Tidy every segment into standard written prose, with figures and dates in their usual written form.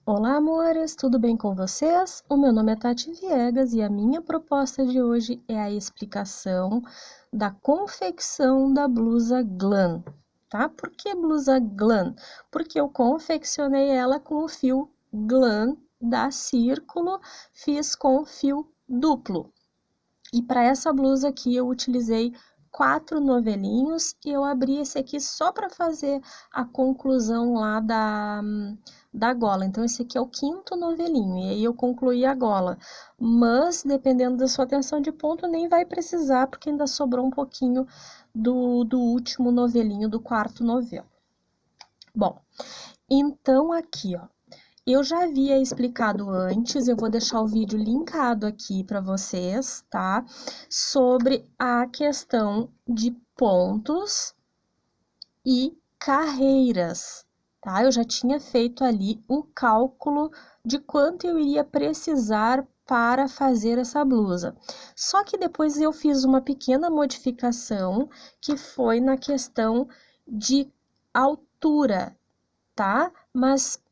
Olá, amores, tudo bem com vocês? O meu nome é Tati Viegas e a minha proposta de hoje é a explicação da confecção da blusa Glam, tá? Por que blusa Glam? Porque eu confeccionei ela com o fio Glam da Círculo, fiz com fio duplo. E para essa blusa aqui eu utilizei 4 novelinhos e eu abri esse aqui só para fazer a conclusão lá da gola. Então, esse aqui é o 5º novelinho, e aí eu concluí a gola. Mas, dependendo da sua atenção de ponto, nem vai precisar, porque ainda sobrou um pouquinho do último novelinho, do 4º novelo. Bom, então aqui, ó. Eu já havia explicado antes, eu vou deixar o vídeo linkado aqui para vocês, tá? Sobre a questão de pontos e carreiras, tá? Eu já tinha feito ali um cálculo de quanto eu iria precisar para fazer essa blusa. Só que depois eu fiz uma pequena modificação, que foi na questão de altura, tá? Mas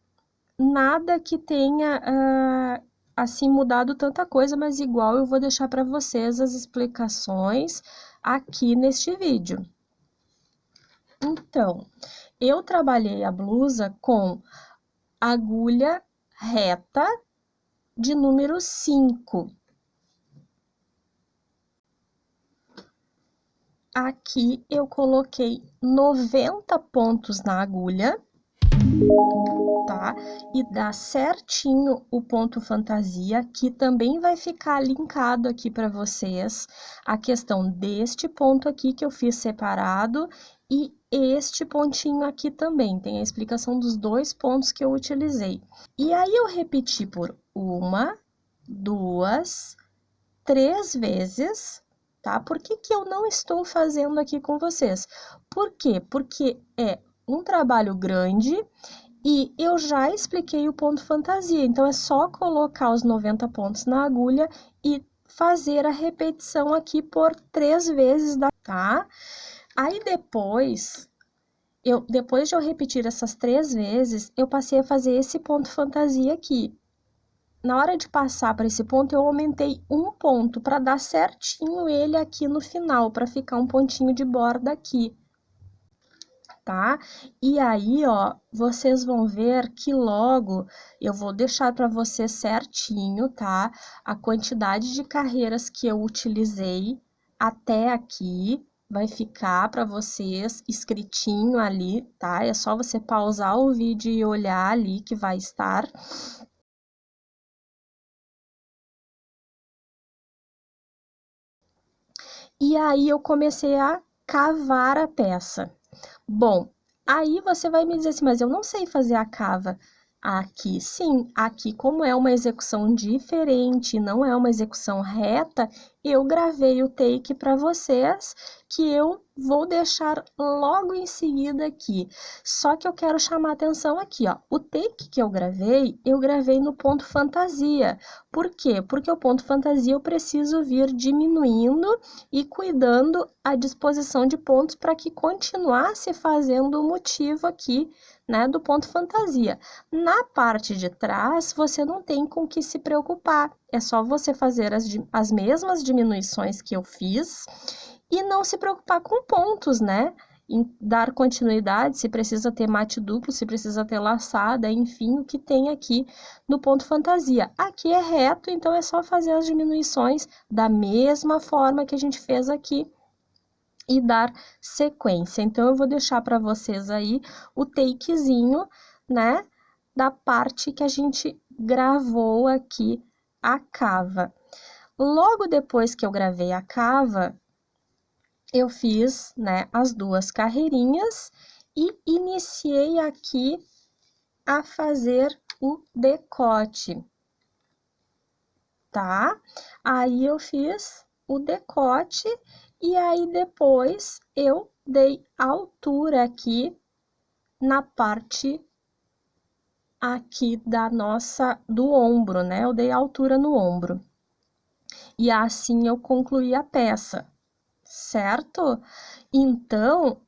nada que tenha, assim, mudado tanta coisa, mas igual eu vou deixar para vocês as explicações aqui neste vídeo. Então, eu trabalhei a blusa com agulha reta de número 5. Aqui eu coloquei 90 pontos na agulha, tá? E dá certinho o ponto fantasia, que também vai ficar linkado aqui para vocês a questão deste ponto aqui que eu fiz separado e este pontinho aqui também, tem a explicação dos 2 pontos que eu utilizei. E aí eu repeti por 1, 2, 3 vezes, tá? Por que que eu não estou fazendo aqui com vocês? Por quê? Porque é um trabalho grande e eu já expliquei o ponto fantasia, então é só colocar os 90 pontos na agulha e fazer a repetição aqui por 3 vezes, tá? Aí depois de eu repetir essas 3 vezes, eu passei a fazer esse ponto fantasia aqui. Na hora de passar para esse ponto, eu aumentei um ponto para dar certinho ele aqui no final, para ficar um pontinho de borda aqui, tá? E aí, ó, vocês vão ver que logo eu vou deixar para vocês certinho, tá? A quantidade de carreiras que eu utilizei até aqui vai ficar para vocês escritinho ali, tá? É só você pausar o vídeo e olhar ali que vai estar. E aí eu comecei a cavar a peça. Bom, aí você vai me dizer assim, mas eu não sei fazer a cava. Aqui, sim, aqui como é uma execução diferente, não é uma execução reta, eu gravei o take para vocês, que eu vou deixar logo em seguida aqui. Só que eu quero chamar a atenção aqui, ó. O take que eu gravei no ponto fantasia. Por quê? Porque o ponto fantasia eu preciso vir diminuindo e cuidando a disposição de pontos para que continuasse fazendo o motivo aqui, né, do ponto fantasia. Na parte de trás, você não tem com que se preocupar, é só você fazer as mesmas diminuições que eu fiz e não se preocupar com pontos, né? Em dar continuidade, se precisa ter mate duplo, se precisa ter laçada, enfim, o que tem aqui no ponto fantasia. Aqui é reto, então é só fazer as diminuições da mesma forma que a gente fez aqui e dar sequência. Então, eu vou deixar para vocês aí o takezinho, né, da parte que a gente gravou aqui a cava. Logo depois que eu gravei a cava, eu fiz, né, as 2 carreirinhas e iniciei aqui a fazer o decote, tá? Aí eu fiz o decote e aí depois eu dei altura aqui na parte aqui do ombro, né? Eu dei altura no ombro. E assim eu concluí a peça, certo? Então,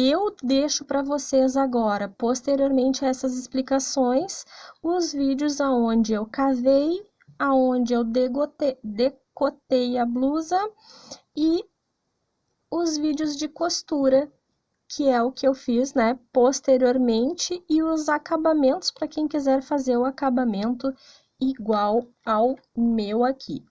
eu deixo para vocês agora, posteriormente a essas explicações, os vídeos aonde eu cavei, aonde eu decotei a blusa e os vídeos de costura, que é o que eu fiz, né, posteriormente, e os acabamentos para quem quiser fazer o acabamento igual ao meu aqui.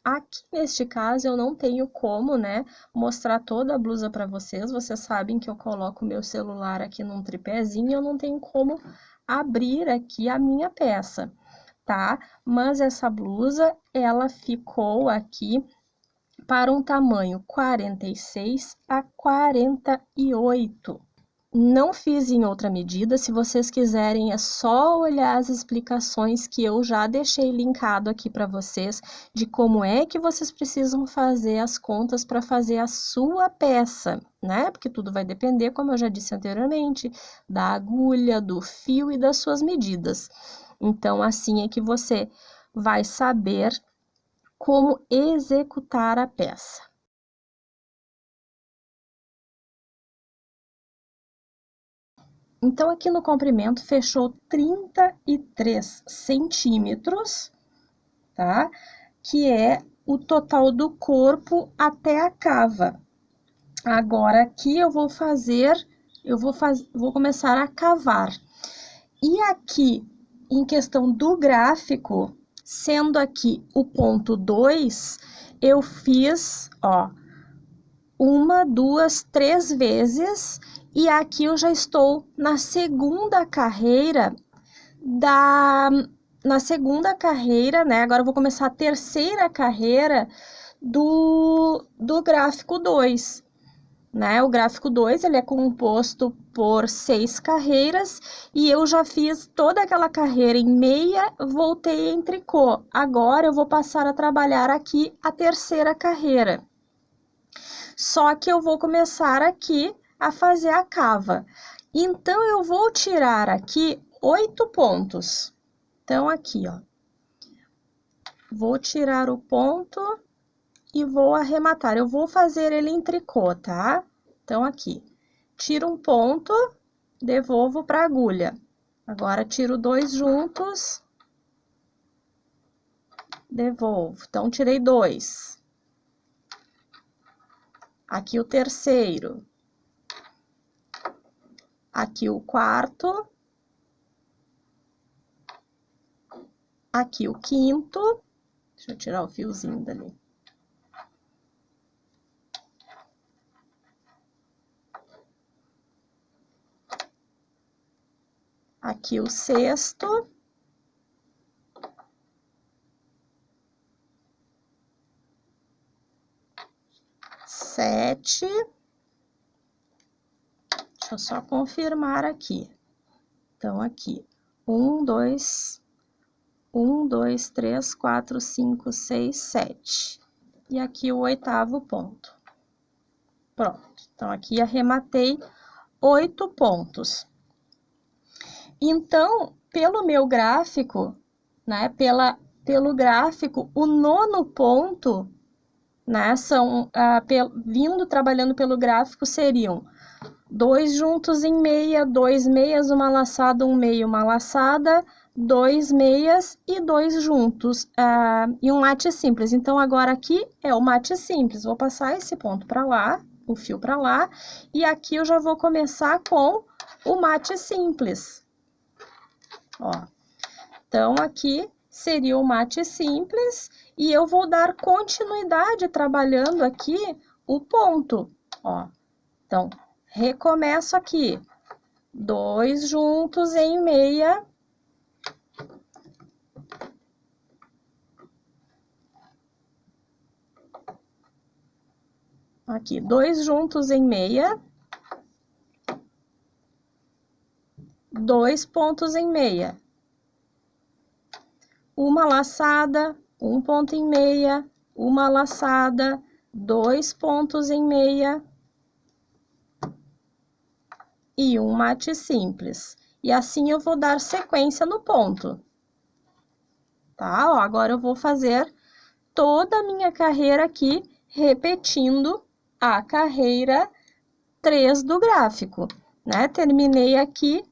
Aqui, neste caso, eu não tenho como, né, mostrar toda a blusa para vocês. Vocês sabem que eu coloco meu celular aqui num tripézinho e eu não tenho como abrir aqui a minha peça, tá? Mas essa blusa, ela ficou aqui para um tamanho 46 a 48. Não fiz em outra medida, se vocês quiserem é só olhar as explicações que eu já deixei linkado aqui para vocês, de como é que vocês precisam fazer as contas para fazer a sua peça, né? Porque tudo vai depender, como eu já disse anteriormente, da agulha, do fio e das suas medidas. Então, assim é que você vai saber como executar a peça. Então, aqui no comprimento, fechou 33 centímetros, tá? Que é o total do corpo até a cava. Agora, aqui eu vou começar a cavar. E aqui, em questão do gráfico, sendo aqui o ponto 2, eu fiz, ó, 1, 2, 3 vezes, e aqui eu já estou na segunda carreira né? Agora eu vou começar a terceira carreira do gráfico 2, né? O gráfico 2, ele é composto por 6 carreiras, e eu já fiz toda aquela carreira em meia, voltei em tricô. Agora eu vou passar a trabalhar aqui a terceira carreira. Só que eu vou começar aqui a fazer a cava. Então, eu vou tirar aqui 8 pontos. Então, aqui, ó. Vou tirar o ponto e vou arrematar. Eu vou fazer ele em tricô, tá? Então, aqui. Tiro um ponto, devolvo para a agulha. Agora, tiro 2 juntos, devolvo. Então, tirei 2. Aqui o terceiro. Aqui o quarto. Aqui o quinto. Deixa eu tirar o fiozinho dali. Aqui o sexto. Sete. Deixa eu só confirmar aqui. Então, aqui, 1, 2, 3, 4, 5, 6, 7. E aqui o oitavo ponto. Pronto. Então, aqui arrematei 8 pontos. Então, pelo meu gráfico, né, pelo gráfico, o 9º ponto, né, trabalhando pelo gráfico, seriam 2 juntos em meia, 2 meias, uma laçada, 1 meio, uma laçada, 2 meias e 2 juntos, e um mate simples. Então, agora aqui é o mate simples. Vou passar esse ponto para lá, o fio para lá, e aqui eu já vou começar com o mate simples. Ó. Então, aqui seria o mate simples, e eu vou dar continuidade trabalhando aqui o ponto, ó. Então, recomeço aqui, 2 juntos em meia. Aqui, 2 juntos em meia. 2 pontos em meia. Uma laçada, 1 ponto em meia, uma laçada, 2 pontos em meia. E um mate simples. E assim eu vou dar sequência no ponto. Tá? Ó, agora eu vou fazer toda a minha carreira aqui, repetindo a carreira 3 do gráfico, né? Terminei aqui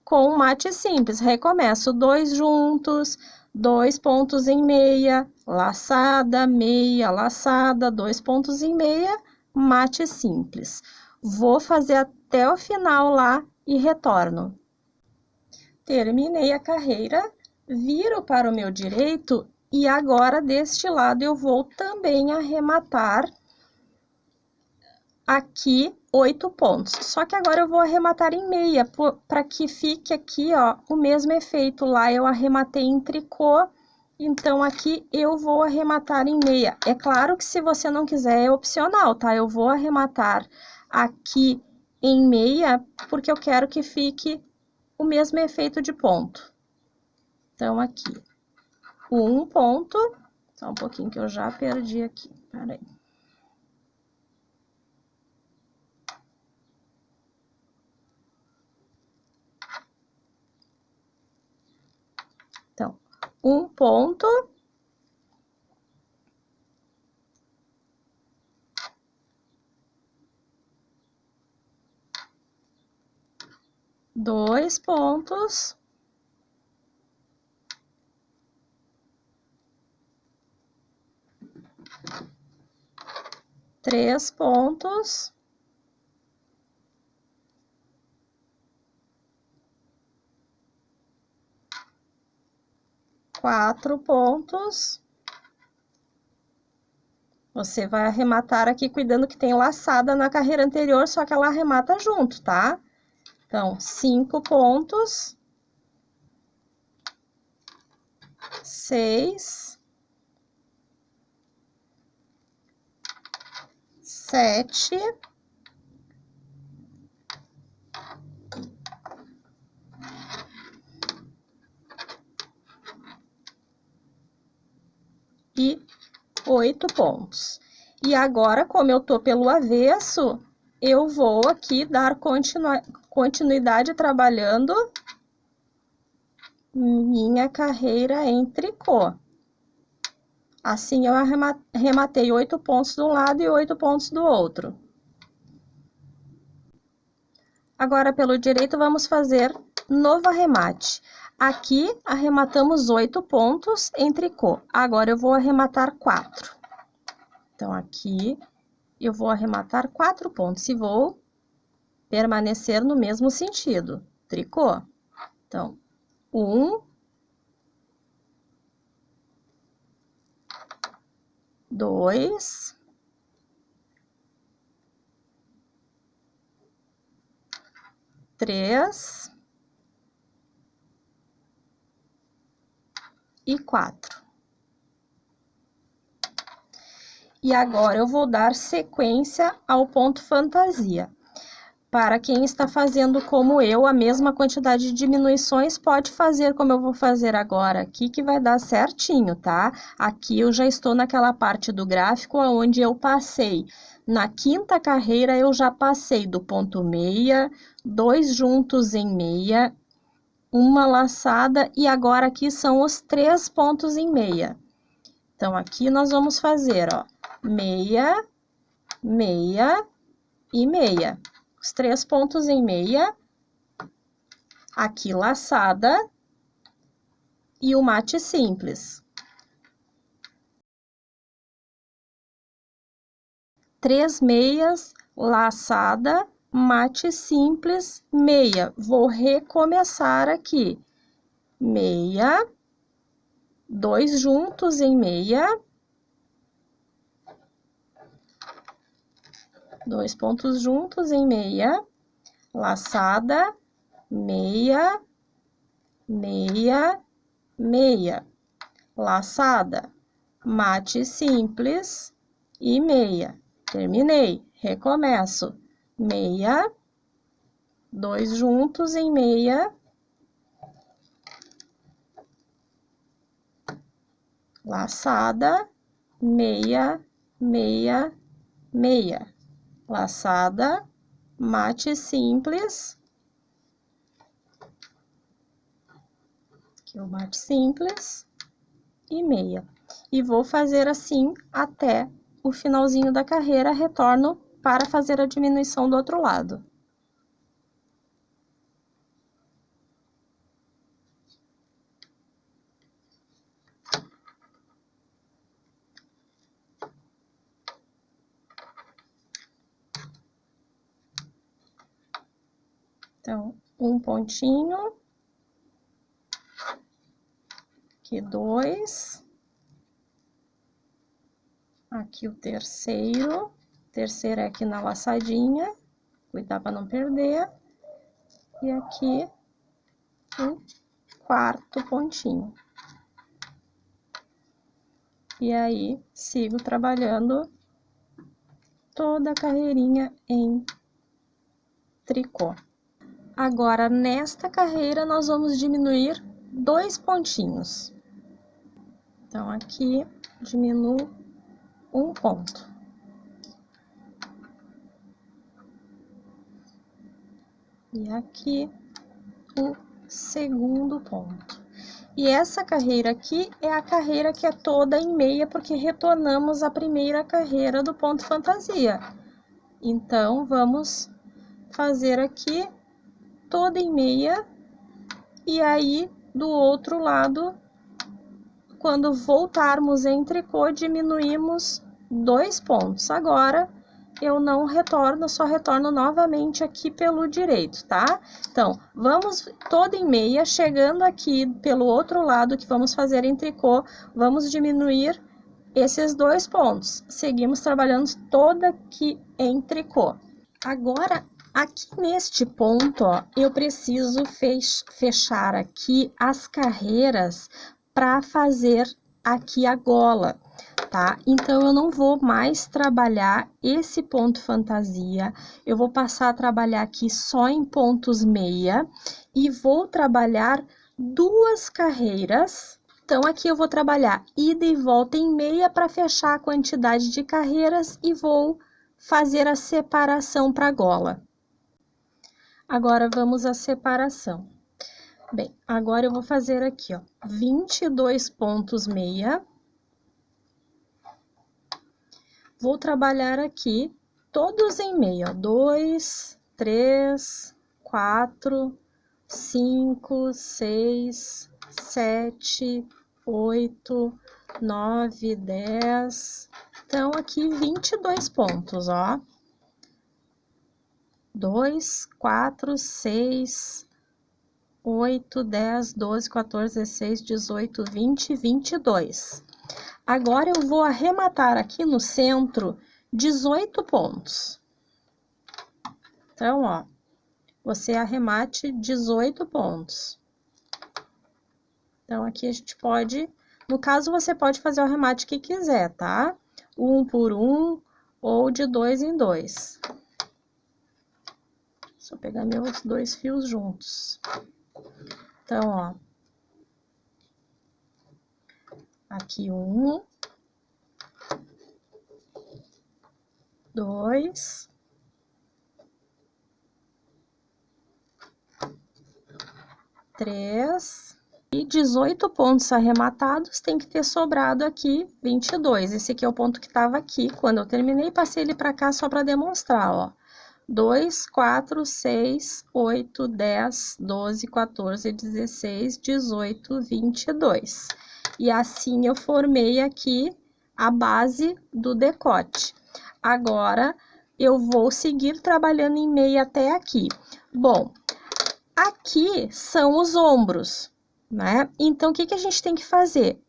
com o mate simples. Recomeço 2 juntos, 2 pontos em meia, laçada, meia, laçada, 2 pontos em meia, mate simples. Vou fazer até o final lá e retorno. Terminei a carreira, viro para o meu direito e agora deste lado eu vou também arrematar aqui 8 pontos. Só que agora eu vou arrematar em meia, para que fique aqui, ó, o mesmo efeito. Lá eu arrematei em tricô, então aqui eu vou arrematar em meia. É claro que se você não quiser, é opcional, tá? Eu vou arrematar aqui em meia, porque eu quero que fique o mesmo efeito de ponto. Então, aqui, um ponto, só um pouquinho que eu já perdi aqui, peraí. Então, um ponto, dois pontos, três pontos, quatro pontos. Você vai arrematar aqui, cuidando que tem laçada na carreira anterior, só que ela arremata junto, tá? Então, 5 pontos, 6, 7, e 8 pontos. E agora, como eu tô pelo avesso, eu vou aqui dar continuidade trabalhando minha carreira em tricô. Assim, eu arrematei 8 pontos de um lado e 8 pontos do outro. Agora, pelo direito, vamos fazer novo arremate. Aqui, arrematamos 8 pontos em tricô. Agora, eu vou arrematar 4. Então, aqui, eu vou arrematar 4 pontos e vou permanecer no mesmo sentido. Tricô. Então, 1, 2, 3 e 4. E agora eu vou dar sequência ao ponto fantasia. Para quem está fazendo como eu, a mesma quantidade de diminuições, pode fazer como eu vou fazer agora aqui, que vai dar certinho, tá? Aqui eu já estou naquela parte do gráfico onde eu passei. Na quinta carreira, eu já passei do ponto meia, 2 juntos em meia, uma laçada, e agora aqui são os 3 pontos em meia. Então, aqui nós vamos fazer, ó, meia, meia e meia. Os 3 pontos em meia, aqui laçada e o mate simples. 3 meias, laçada, mate simples, meia. Vou recomeçar aqui. Meia, 2 juntos em meia, 2 pontos juntos em meia, laçada, meia, meia, meia, laçada, mate simples e meia. Terminei, recomeço. Meia, 2 juntos em meia, laçada, meia, meia, meia, laçada, mate simples, aqui o mate simples e meia. E vou fazer assim até o finalzinho da carreira, retorno para fazer a diminuição do outro lado. Então, um pontinho, aqui 2, aqui o terceiro é aqui na laçadinha, cuidar para não perder, e aqui um quarto pontinho. E aí, sigo trabalhando toda a carreirinha em tricô. Agora, nesta carreira, nós vamos diminuir 2 pontinhos. Então, aqui, diminuo um ponto. E aqui, o segundo ponto. E essa carreira aqui é a carreira que é toda em meia, porque retornamos à primeira carreira do ponto fantasia. Então, vamos fazer aqui toda em meia, e aí, do outro lado, quando voltarmos em tricô, diminuímos 2 pontos. Agora, eu não retorno, só retorno novamente aqui pelo direito, tá? Então, vamos toda em meia, chegando aqui pelo outro lado que vamos fazer em tricô, vamos diminuir esses 2 pontos. Seguimos trabalhando toda aqui em tricô. Agora, aqui neste ponto, ó, eu preciso fechar aqui as carreiras para fazer aqui a gola, tá? Então, eu não vou mais trabalhar esse ponto fantasia, eu vou passar a trabalhar aqui só em pontos meia e vou trabalhar 2 carreiras. Então, aqui eu vou trabalhar ida e volta em meia para fechar a quantidade de carreiras e vou fazer a separação para a gola. Agora, vamos à separação. Bem, agora eu vou fazer aqui, ó, 22 pontos meia. Vou trabalhar aqui todos em meia, ó, 2, 3, 4, 5, 6, 7, 8, 9, 10... Então, aqui 22 pontos, ó. 2, 4, 6, 8, 10, 12, 14, 16, 18, 20, 22. Agora, eu vou arrematar aqui no centro 18 pontos. Então, ó, você arremate 18 pontos. Então, aqui a gente pode... No caso, você pode fazer o arremate que quiser, tá? 1 por 1 ou de 2 em 2. Só pegar meus 2 fios juntos. Então, ó. Aqui 1, 2, 3... E 18 pontos arrematados, tem que ter sobrado aqui 22. Esse aqui é o ponto que estava aqui. Quando eu terminei, passei ele para cá só para demonstrar, ó. 2, 4, 6, 8, 10, 12, 14, 16, 18, 22. E assim eu formei aqui a base do decote. Agora, eu vou seguir trabalhando em meia até aqui. Bom, aqui são os ombros, né? Então, o que a gente tem que fazer?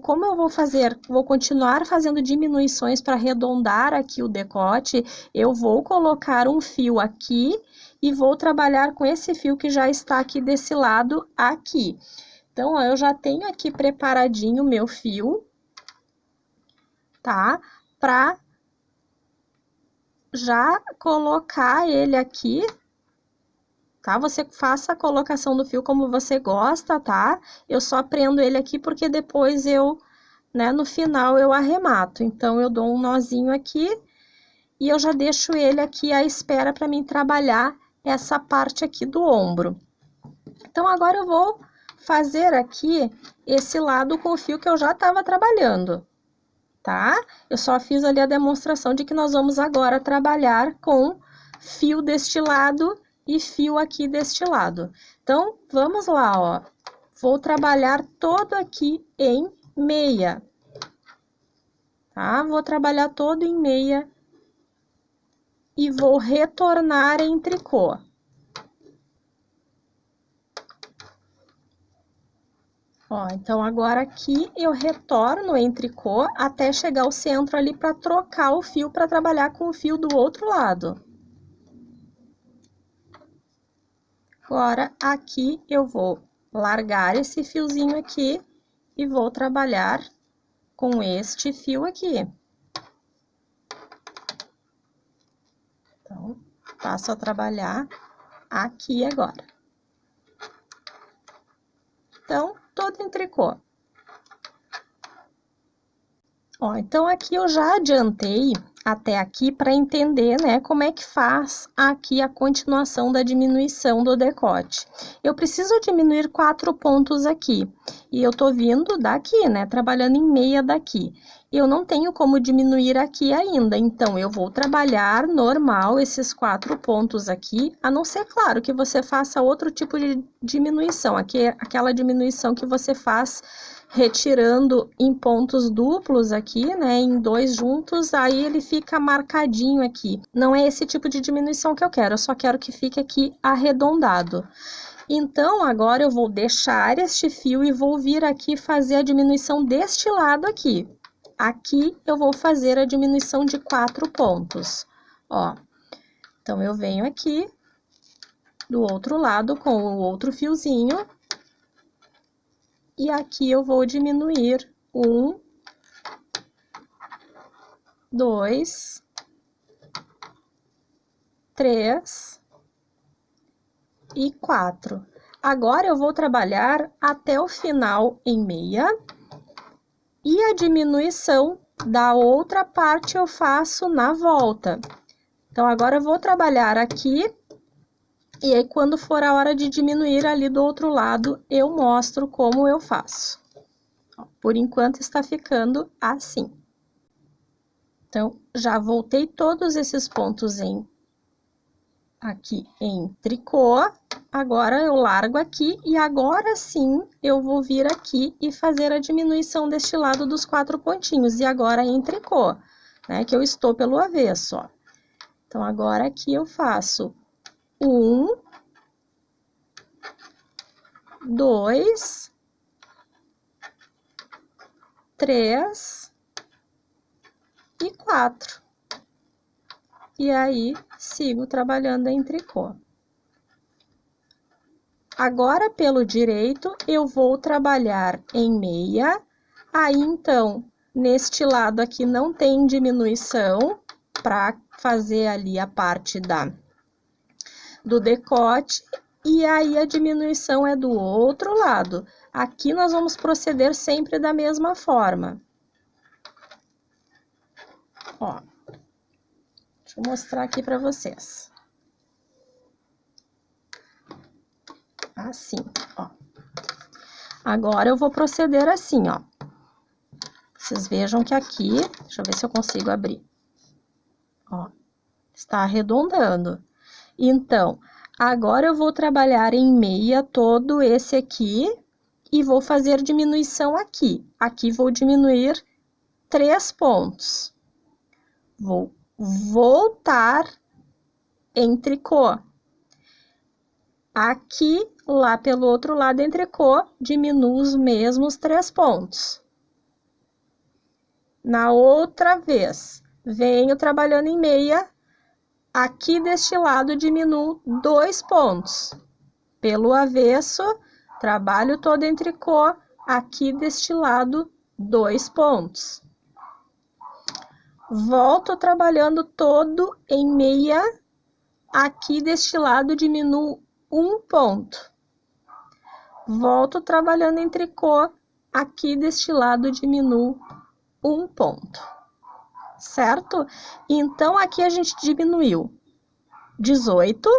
Como eu vou continuar fazendo diminuições para arredondar aqui o decote, eu vou colocar um fio aqui e vou trabalhar com esse fio que já está aqui desse lado aqui. Então, ó, eu já tenho aqui preparadinho o meu fio, tá? Para já colocar ele aqui. Tá? Você faça a colocação do fio como você gosta, tá? Eu só prendo ele aqui porque depois eu, né, no final eu arremato. Então, eu dou um nozinho aqui e eu já deixo ele aqui à espera para mim trabalhar essa parte aqui do ombro. Então, agora eu vou fazer aqui esse lado com o fio que eu já estava trabalhando. tá? Eu só fiz ali a demonstração de que nós vamos agora trabalhar com fio deste lado e fio aqui deste lado. Então, vamos lá, ó. Vou trabalhar todo aqui em meia, tá? Vou trabalhar todo em meia e vou retornar em tricô. Ó, então, agora aqui eu retorno em tricô até chegar ao centro ali para trocar o fio para trabalhar com o fio do outro lado. Agora, aqui eu vou largar esse fiozinho aqui e vou trabalhar com este fio aqui. Então, passo a trabalhar aqui agora. Então, todo em tricô. Ó, então, aqui eu já adiantei até aqui para entender, né, como é que faz aqui a continuação da diminuição do decote. Eu preciso diminuir 4 pontos aqui, e eu tô vindo daqui, né, trabalhando em meia daqui. Eu não tenho como diminuir aqui ainda, então, eu vou trabalhar normal esses 4 pontos aqui, a não ser, claro, que você faça outro tipo de diminuição, aquela diminuição que você faz retirando em pontos duplos aqui, né, em 2 juntos, aí ele fica marcadinho aqui. Não é esse tipo de diminuição que eu quero só quero que fique aqui arredondado. Então, agora eu vou deixar este fio e vou vir aqui fazer a diminuição deste lado aqui. Aqui eu vou fazer a diminuição de 4 pontos, ó. Então, eu venho aqui do outro lado com o outro fiozinho. E aqui eu vou diminuir 1, 2, 3 e 4. Agora, eu vou trabalhar até o final em meia. E a diminuição da outra parte eu faço na volta. Então, agora eu vou trabalhar aqui. E aí, quando for a hora de diminuir ali do outro lado, eu mostro como eu faço. Por enquanto, está ficando assim. Então, já voltei todos esses pontos aqui em tricô. Agora, eu largo aqui e agora sim, eu vou vir aqui e fazer a diminuição deste lado dos 4 pontinhos. E agora em tricô, né, que eu estou pelo avesso, ó. Então, agora aqui eu faço 1, 2, 3 e 4. E aí, sigo trabalhando em tricô. Agora, pelo direito, eu vou trabalhar em meia. Aí, então, neste lado aqui não tem diminuição para fazer ali a parte do decote. E aí, a diminuição é do outro lado. Aqui, nós vamos proceder sempre da mesma forma. Ó, deixa eu mostrar aqui para vocês. Assim, ó. Agora, eu vou proceder assim, ó. Vocês vejam que aqui, deixa eu ver se eu consigo abrir. Ó, está arredondando. Então, agora eu vou trabalhar em meia todo esse aqui e vou fazer diminuição aqui. Aqui vou diminuir 3 pontos. Vou voltar em tricô. Aqui, lá pelo outro lado em tricô, diminuo os mesmos 3 pontos. Na outra vez, venho trabalhando em meia. Aqui deste lado, diminuo 2 pontos. Pelo avesso, trabalho todo em tricô. Aqui deste lado, 2 pontos. Volto trabalhando todo em meia. Aqui deste lado, diminuo 1 ponto. Volto trabalhando em tricô. Aqui deste lado, diminuo 1 ponto. Certo? Então, aqui a gente diminuiu 18,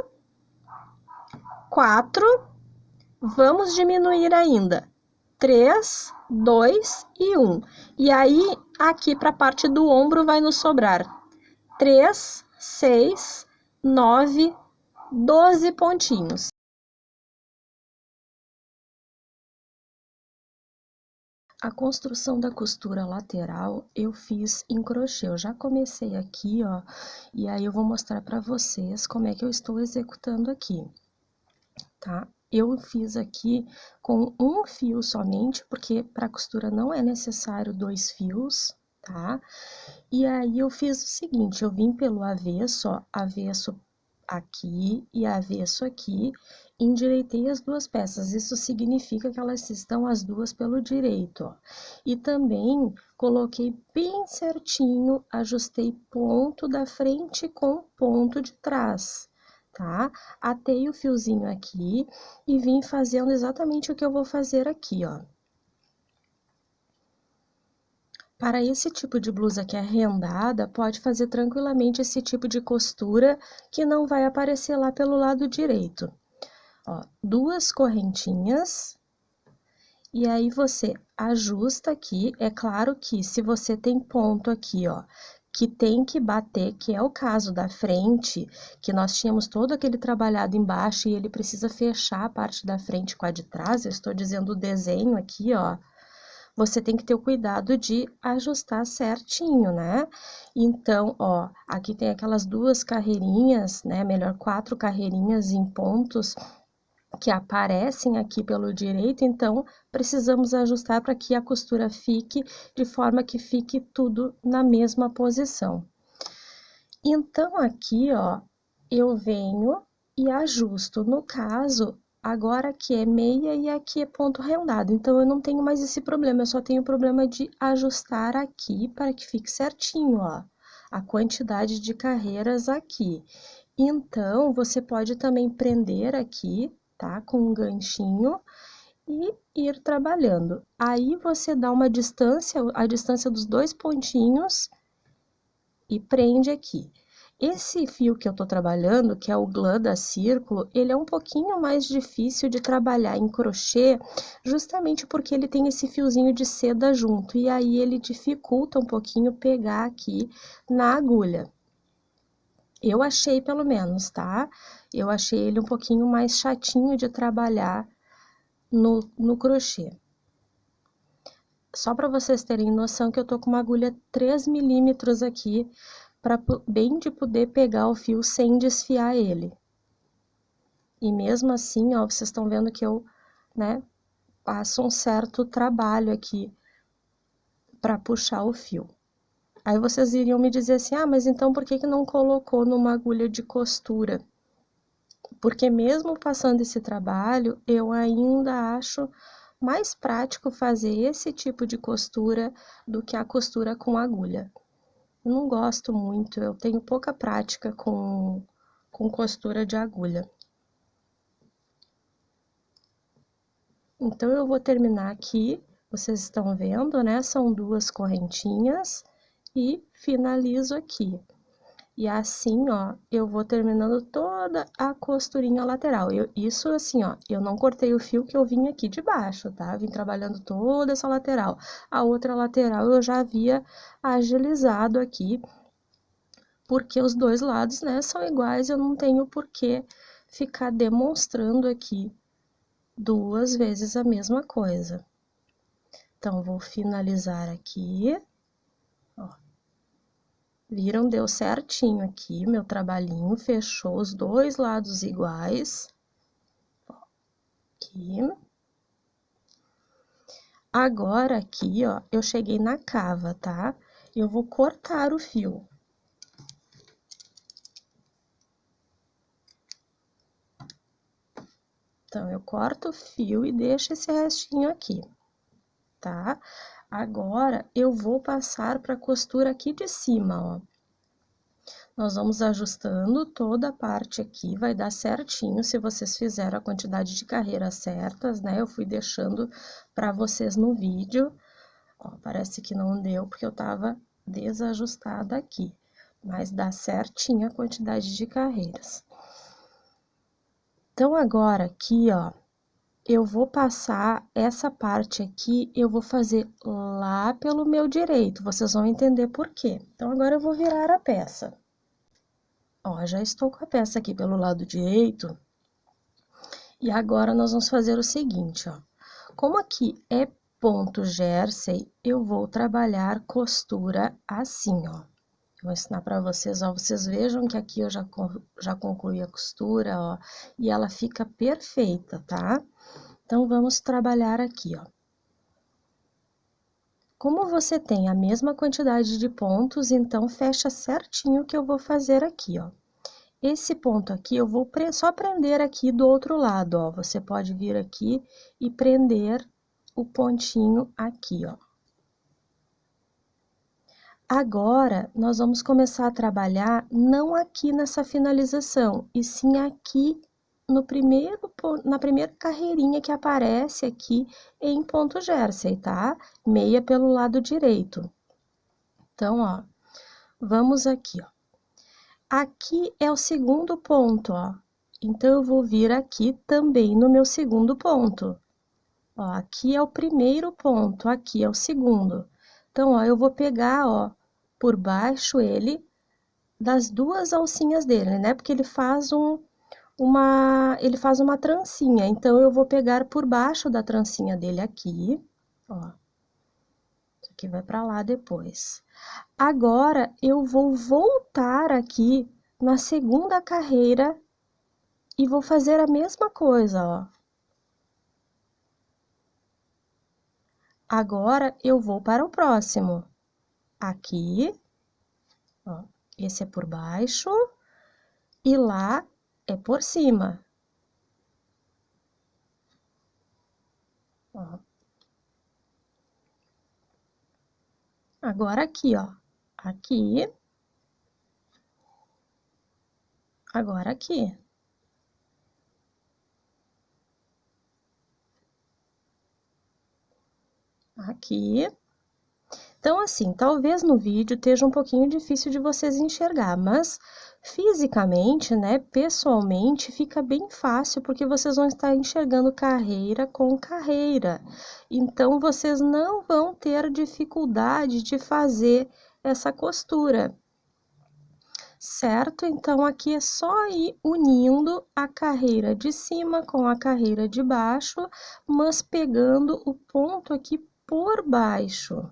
4, vamos diminuir ainda 3, 2 e 1. E aí, aqui para a parte do ombro vai nos sobrar 3, 6, 9, 12 pontinhos. A construção da costura lateral eu fiz em crochê. Eu já comecei aqui, ó, e aí eu vou mostrar para vocês como é que eu estou executando aqui, tá? Eu fiz aqui com um fio somente, porque para costura não é necessário 2 fios, tá? E aí eu fiz o seguinte, eu vim pelo avesso, ó, avesso aqui e avesso aqui, endireitei as duas peças, isso significa que elas estão as duas pelo direito, ó. E também coloquei bem certinho, ajustei ponto da frente com ponto de trás, tá? Atei o fiozinho aqui e vim fazendo exatamente o que eu vou fazer aqui, ó. Para esse tipo de blusa que é rendada, pode fazer tranquilamente esse tipo de costura que não vai aparecer lá pelo lado direito. Ó, 2 correntinhas, e aí você ajusta aqui. É claro que se você tem ponto aqui, ó, que tem que bater, que é o caso da frente, que nós tínhamos todo aquele trabalhado embaixo e ele precisa fechar a parte da frente com a de trás, eu estou dizendo o desenho aqui, ó. Você tem que ter o cuidado de ajustar certinho, né? Então, ó, aqui tem aquelas 2 carreirinhas, né? Melhor 4 carreirinhas em pontos que aparecem aqui pelo direito, então precisamos ajustar para que a costura fique de forma que fique tudo na mesma posição. Então, aqui, ó, eu venho e ajusto. No caso, agora aqui é meia e aqui é ponto rendado, então eu não tenho mais esse problema, eu só tenho o problema de ajustar aqui para que fique certinho, ó, a quantidade de carreiras aqui. Então, você pode também prender aqui, tá, com um ganchinho e ir trabalhando. Aí, você dá uma distância, a distância dos 2 pontinhos e prende aqui. Esse fio que eu tô trabalhando, que é o glã da Círculo, ele é um pouquinho mais difícil de trabalhar em crochê, justamente porque ele tem esse fiozinho de seda junto, e aí ele dificulta um pouquinho pegar aqui na agulha. Eu achei pelo menos, tá? Eu achei ele um pouquinho mais chatinho de trabalhar no crochê. Só para vocês terem noção que eu tô com uma agulha 3 milímetros aqui, para bem de poder pegar o fio sem desfiar ele. E mesmo assim, ó, vocês estão vendo que eu, né, passo um certo trabalho aqui para puxar o fio. Aí vocês iriam me dizer assim, ah, mas então por que que não colocou numa agulha de costura? Porque mesmo passando esse trabalho, eu ainda acho mais prático fazer esse tipo de costura do que a costura com agulha. Eu não gosto muito, eu tenho pouca prática com costura de agulha. Então, eu vou terminar aqui, vocês estão vendo, né? São 2 correntinhas e finalizo aqui. E assim, ó, eu vou terminando toda a costurinha lateral. Isso assim, ó, eu não cortei o fio que eu vim aqui de baixo, tá? Vim trabalhando toda essa lateral. A outra lateral eu já havia agilizado aqui, porque os 2 lados, né, são iguais, eu não tenho por que ficar demonstrando aqui 2 vezes a mesma coisa. Então, vou finalizar aqui, ó. Viram? Deu certinho aqui, meu trabalhinho, fechou os 2 lados iguais. Ó, aqui. Agora, aqui, ó, eu cheguei na cava, tá? Eu vou cortar o fio. Então, eu corto o fio e deixo esse restinho aqui, tá? Agora, eu vou passar para a costura aqui de cima, ó. Nós vamos ajustando toda a parte aqui, vai dar certinho se vocês fizeram a quantidade de carreiras certas, né? Eu fui deixando para vocês no vídeo. Ó, parece que não deu porque eu tava desajustada aqui, mas dá certinho a quantidade de carreiras. Então, agora aqui, ó, eu vou passar essa parte aqui, eu vou fazer lá pelo meu direito, vocês vão entender por quê. Então, agora eu vou virar a peça. Ó, já estou com a peça aqui pelo lado direito, e agora nós vamos fazer o seguinte, ó. Como aqui é ponto jersey, eu vou trabalhar costura assim, ó. Vou ensinar para vocês, ó, vocês vejam que aqui eu já concluí a costura, ó, e ela fica perfeita, tá? Então, vamos trabalhar aqui, ó. Como você tem a mesma quantidade de pontos, então, fecha certinho o que eu vou fazer aqui, ó. Esse ponto aqui, eu vou só prender aqui do outro lado, ó. Você pode vir aqui e prender o pontinho aqui, ó. Agora, nós vamos começar a trabalhar não aqui nessa finalização, e sim aqui no na primeira carreirinha que aparece aqui em ponto jersey, tá? Meia pelo lado direito. Então, ó, vamos aqui, ó. Aqui é o segundo ponto, ó. Então, eu vou vir aqui também no meu segundo ponto. Ó, aqui é o primeiro ponto, aqui é o segundo. Então, ó, eu vou pegar, ó, por baixo ele, das duas alcinhas dele, né? Porque ele faz uma trancinha. Então, eu vou pegar por baixo da trancinha dele aqui, ó. Isso aqui vai pra lá depois. Agora, eu vou voltar aqui na segunda carreira e vou fazer a mesma coisa, ó. Agora, eu vou para o próximo. Aqui, ó, esse é por baixo e lá é por cima. Ó. Agora aqui, ó, aqui, agora aqui. Aqui. Então, assim, talvez no vídeo esteja um pouquinho difícil de vocês enxergar, mas fisicamente, né, pessoalmente, fica bem fácil, porque vocês vão estar enxergando carreira com carreira. Então, vocês não vão ter dificuldade de fazer essa costura. Certo? Então, aqui é só ir unindo a carreira de cima com a carreira de baixo, mas pegando o ponto aqui por baixo.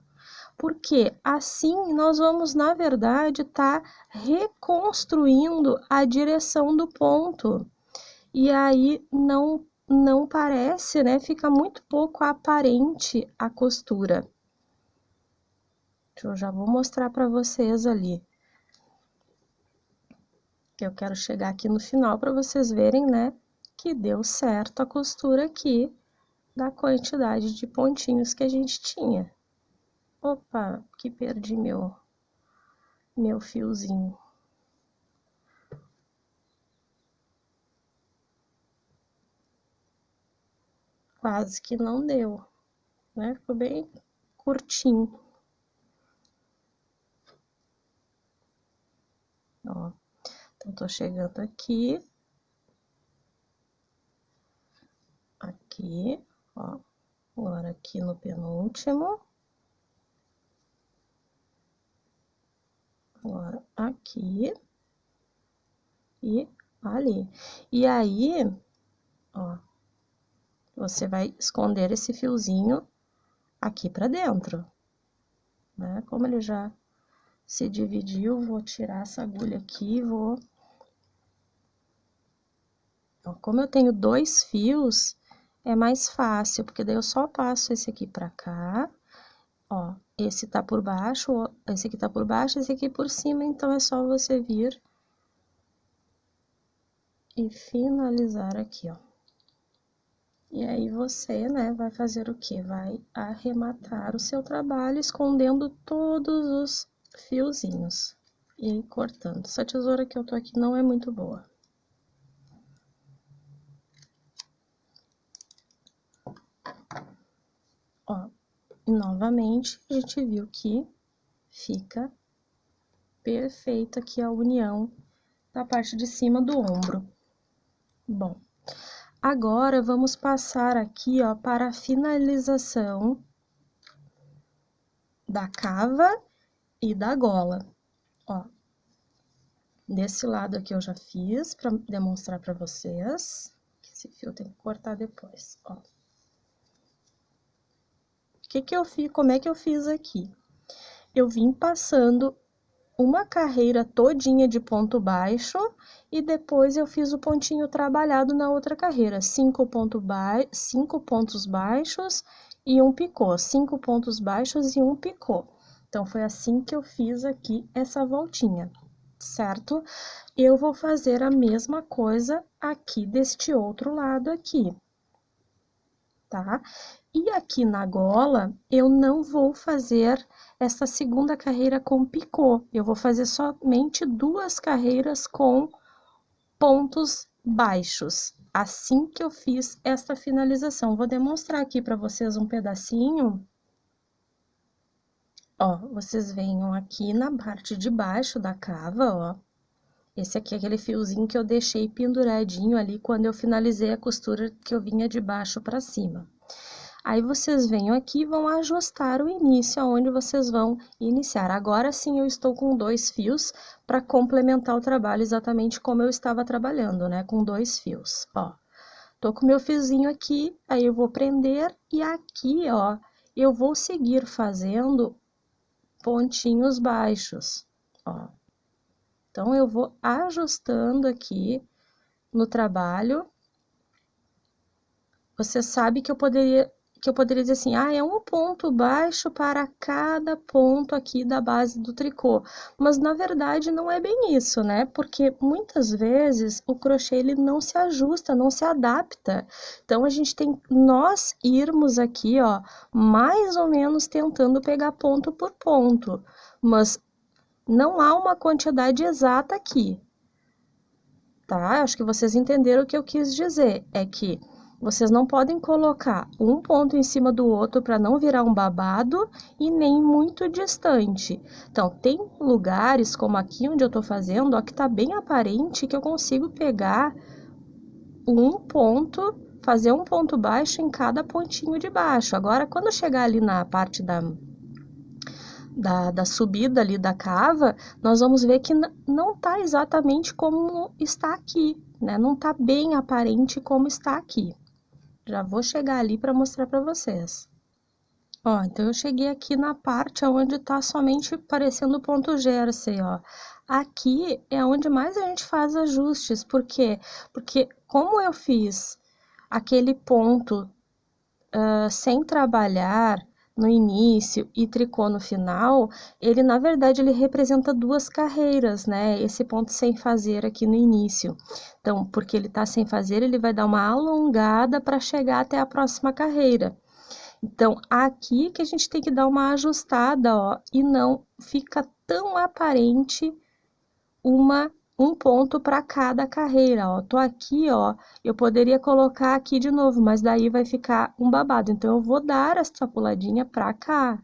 Porque assim nós vamos, na verdade, estar reconstruindo a direção do ponto. E aí não parece, né? Fica muito pouco aparente a costura. Eu já vou mostrar para vocês ali. Que eu quero chegar aqui no final para vocês verem, né? Que deu certo a costura aqui da quantidade de pontinhos que a gente tinha. Opa, que perdi meu fiozinho. Quase que não deu, né? Ficou bem curtinho. Ó, então, tô chegando aqui. Aqui, ó. Agora aqui no penúltimo. Agora aqui. E ali. E aí, ó, você vai esconder esse fiozinho aqui pra dentro, né? Como ele já se dividiu, vou tirar essa agulha aqui e vou... Ó, como eu tenho 2 fios, é mais fácil, porque daí eu só passo esse aqui pra cá, ó, esse tá por baixo, esse aqui tá por baixo, esse aqui por cima, então é só você vir e finalizar aqui, ó. E aí você, né, vai fazer o quê? Vai arrematar o seu trabalho escondendo todos os fiozinhos e cortando. Essa tesoura que eu tô aqui não é muito boa. Ó, e novamente a gente viu que fica perfeita aqui a união da parte de cima do ombro. Bom, Agora, vamos passar aqui, ó, para a finalização da cava e da gola, ó. Desse lado aqui eu já fiz para demonstrar para vocês. Esse fio tem que cortar depois, ó. Como é que eu fiz aqui? Eu vim passando uma carreira todinha de ponto baixo e depois eu fiz o pontinho trabalhado na outra carreira. 5 pontos baixos e um picô. 5 pontos baixos e um picô. Então, foi assim que eu fiz aqui essa voltinha, certo? Eu vou fazer a mesma coisa aqui deste outro lado aqui, tá? E aqui na gola, eu não vou fazer essa segunda carreira com picô. Eu vou fazer somente 2 carreiras com pontos baixos. Assim que eu fiz esta finalização. Vou demonstrar aqui para vocês um pedacinho. Ó, vocês venham aqui na parte de baixo da cava, ó. Esse aqui é aquele fiozinho que eu deixei penduradinho ali quando eu finalizei a costura que eu vinha de baixo para cima. Aí, vocês venham aqui e vão ajustar o início, aonde vocês vão iniciar. Agora sim, eu estou com 2 fios para complementar o trabalho exatamente como eu estava trabalhando, né? Com 2 fios, ó. Tô com meu fiozinho aqui, aí eu vou prender e aqui, ó, eu vou seguir fazendo pontinhos baixos, ó. Então, eu vou ajustando aqui no trabalho. Você sabe que eu poderia dizer assim, ah, é um ponto baixo para cada ponto aqui da base do tricô. Mas, na verdade, não é bem isso, né? Porque, muitas vezes, o crochê, ele não se ajusta, não se adapta. Então, a gente tem nós irmos aqui, ó, mais ou menos tentando pegar ponto por ponto. Mas não há uma quantidade exata aqui, tá? Acho que vocês entenderam o que eu quis dizer. É que vocês não podem colocar um ponto em cima do outro para não virar um babado e nem muito distante. Então, tem lugares, como aqui onde eu tô fazendo, ó, que tá bem aparente que eu consigo pegar um ponto, fazer um ponto baixo em cada pontinho de baixo. Agora, quando chegar ali na parte da subida ali da cava, nós vamos ver que não tá exatamente como está aqui, né? Não tá bem aparente como está aqui. Já vou chegar ali para mostrar para vocês. Ó, então eu cheguei aqui na parte onde tá somente aparecendo o ponto Jersey, ó. Aqui é onde mais a gente faz ajustes, por quê? Porque como eu fiz aquele ponto sem trabalhar no início e tricô no final, ele, na verdade, ele representa 2 carreiras, né? Esse ponto sem fazer aqui no início. Então, porque ele tá sem fazer, ele vai dar uma alongada para chegar até a próxima carreira. Então, aqui que a gente tem que dar uma ajustada, ó, e não fica tão aparente um ponto para cada carreira, ó. Tô aqui, ó, eu poderia colocar aqui de novo, mas daí vai ficar um babado. Então, eu vou dar essa puladinha pra cá,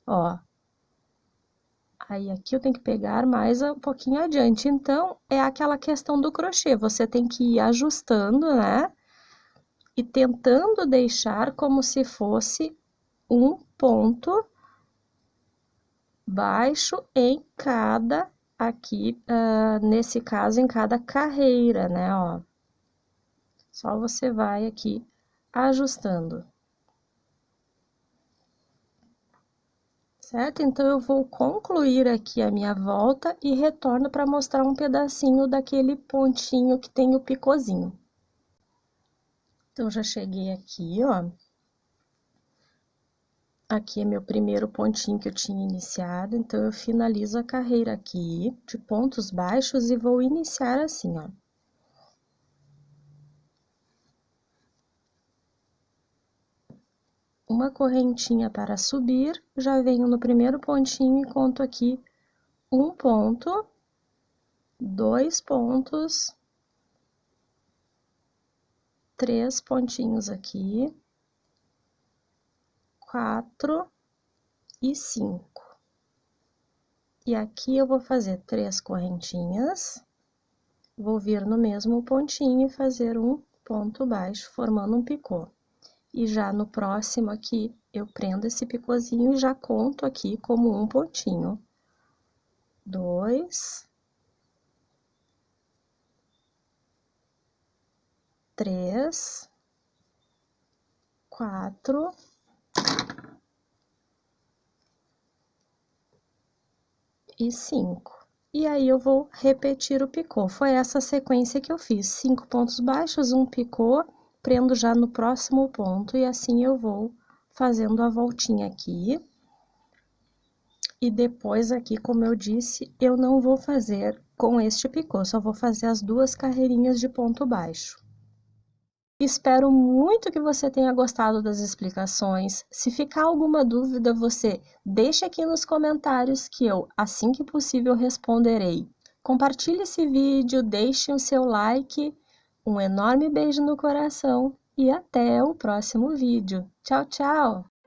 ó. Aí, aqui eu tenho que pegar mais um pouquinho adiante. Então, é aquela questão do crochê, você tem que ir ajustando, né? E tentando deixar como se fosse um ponto baixo em cada aqui, nesse caso, em cada carreira, né, ó. Só você vai aqui ajustando. Certo? Então, eu vou concluir aqui a minha volta e retorno para mostrar um pedacinho daquele pontinho que tem o picôzinho. Então, já cheguei aqui, ó. Aqui é meu primeiro pontinho que eu tinha iniciado, então, eu finalizo a carreira aqui de pontos baixos e vou iniciar assim, ó. Uma correntinha para subir, já venho no primeiro pontinho e conto aqui um ponto, 2 pontos, 3 pontinhos aqui, 4 e 5. E aqui eu vou fazer 3 correntinhas, vou vir no mesmo pontinho e fazer um ponto baixo, formando um picô. E já no próximo aqui, eu prendo esse picôzinho e já conto aqui como um pontinho. 2, 3, 4, e 5. E aí, eu vou repetir o picô. Foi essa sequência que eu fiz. 5 pontos baixos, um picô, prendo já no próximo ponto, e assim eu vou fazendo a voltinha aqui. E depois aqui, como eu disse, eu não vou fazer com este picô, só vou fazer as 2 carreirinhas de ponto baixo. Espero muito que você tenha gostado das explicações. Se ficar alguma dúvida, você deixa aqui nos comentários que eu, assim que possível, responderei. Compartilhe esse vídeo, deixe o seu like, um enorme beijo no coração e até o próximo vídeo. Tchau, tchau!